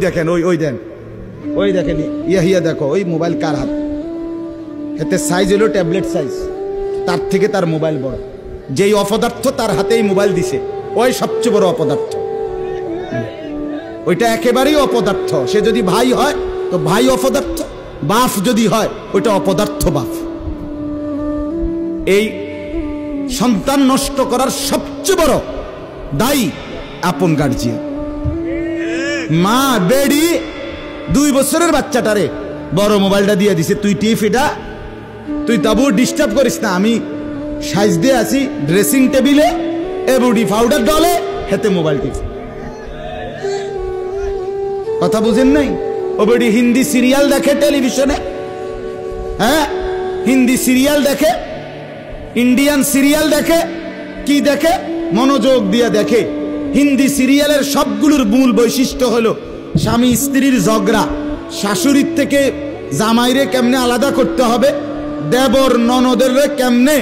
দেখেন ওই দেখেন ইয়া দেখো ওই মোবাইল কার হাত, এতে সাইজ হলো ট্যাবলেট সাইজ, তার থেকে তার মোবাইল বড়। যেই অপদার্থ তার হাতেই মোবাইল দিছে ওই সবচেয়ে বড় অপদার্থ, ওইটা একেবারেই অপদার্থ। সে যদি ভাই হয় তো ভাই অপদার্থ, বাপ যদি হয় ওইটা অপদার্থ বাপ। এই সন্তান নষ্ট করার সবচেয়ে বড় দায়ী আপন গার্জিয়ান। মা বেডি 2 বছরের বাচ্চাটারে বড় মোবাইলটা দিয়ে দিছে, তুই টিপ এটা, তুই তাবু ডিস্টার্ব করিস না, আমি সাইজ দিয়ে আছি ড্রেসিং টেবিলে এবডি পাউডার ডলে হেতে মোবাইল টিপ। কথা বুঝেন নাই? ও বেডি হিন্দি সিরিয়াল দেখে টেলিভিশনে, হ্যাঁ হিন্দি সিরিয়াল দেখে, ইন্ডিয়ান সিরিয়াল দেখে, কি দেখে মনোযোগ দিয়ে দেখে। হিন্দি সিরিয়ালের সবগুলোর মূল বৈশিষ্ট্য হলো স্বামী স্ত্রীর ঝগড়া, শাশুড়ির থেকে জামাইরে কেমনে আলাদা করতে হবে, দেবর ননদের কেমনে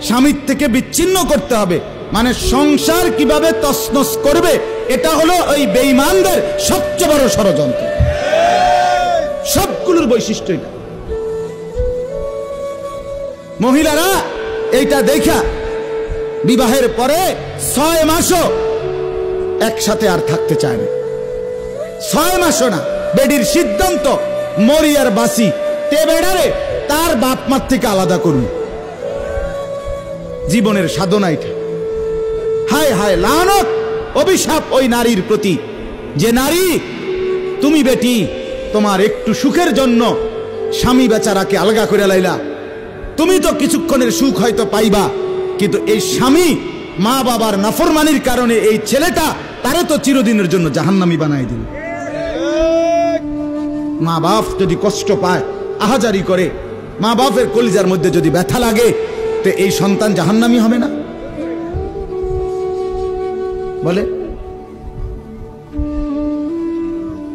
স্বামীর থেকে বিচ্ছিন্ন করতে হবে, মানে সংসার কিভাবে তছনছ করবে, এটা হলো ওই বেঈমানদের সবচেয়ে বড় ষড়যন্ত্র। সবগুলোর বৈশিষ্ট্য এটা। মহিলারা এইটা দেখা বিবাহের পরে 6 মাসও একসাথে আর থাকতে চায় না। 6 মাসও না। বেডির সিদ্ধান্ত মরি আর বাসি, তে বেড়ারে তার বাপ মার থেকে আলাদা করুন। জীবনের সাধনা এটা। হায় হায় লানত, অভিশাপ ওই নারীর প্রতি, যে নারী তুমি বেটি তোমার একটু সুখের জন্য স্বামী বেচারাকে আলগা করে লাইলা। তুমি তো কিছুক্ষণের সুখ হয়তো পাইবা, কিন্তু এই স্বামী মা বাবার নাফরমানির কারণে এই ছেলেটা তারে তো চিরদিনের জন্য জাহান্নামী বানাই দিল। মা বাপ যদি কষ্ট পায়, আহাজারি করে, মা বাপের কলিজার মধ্যে যদি ব্যথা লাগে, তো এই সন্তান জাহান্নামী হবে না? বলে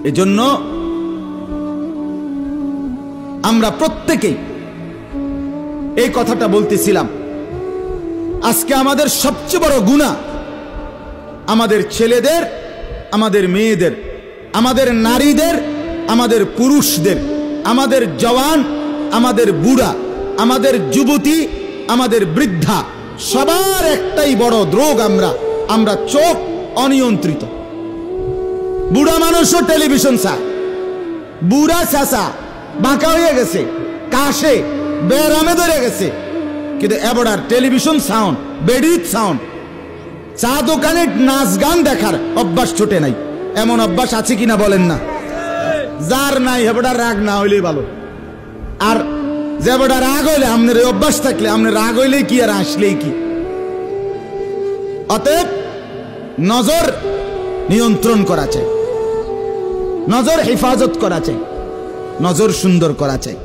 এজন্য আমরা প্রত্যেকেই এই কথাটা বলতেছিলাম। আজকে আমাদের সবচেয়ে বড় গুনাহ আমাদের ছেলেদের, আমাদের মেয়েদের, আমাদের নারীদের, আমাদের পুরুষদের, আমাদের জওয়ান, আমাদের বুড়া, আমাদের যুবতী, আমাদের বৃদ্ধা, সবার একটাই বড় রোগ। আমরা চোখ অনিয়ন্ত্রিত। বুড়া মানুষও টেলিভিশন চায়, বুড়া চাচা বাঁকা হয়ে গেছে, কাশে বেরামে ধরে গেছে, কিন্তু এবার টেলিভিশন সাউন্ড, বেডির সাউন্ড, চা দোকানে নাচ গান দেখার অভ্যাস ছুটে নাই। এমন অভ্যাস আছে কিনা বলেন না? যার নাই হেবড়া রাগ না হইলেই ভালো। আর যেবড়া রাগ হইলে, আপনার এই অভ্যাস থাকলে, আপনার রাগ হইলেই কি আর আসলেই কি। অতএব নজর নিয়ন্ত্রণ করা চাই, নজর হেফাজত করা চাই, নজর সুন্দর করা চাই।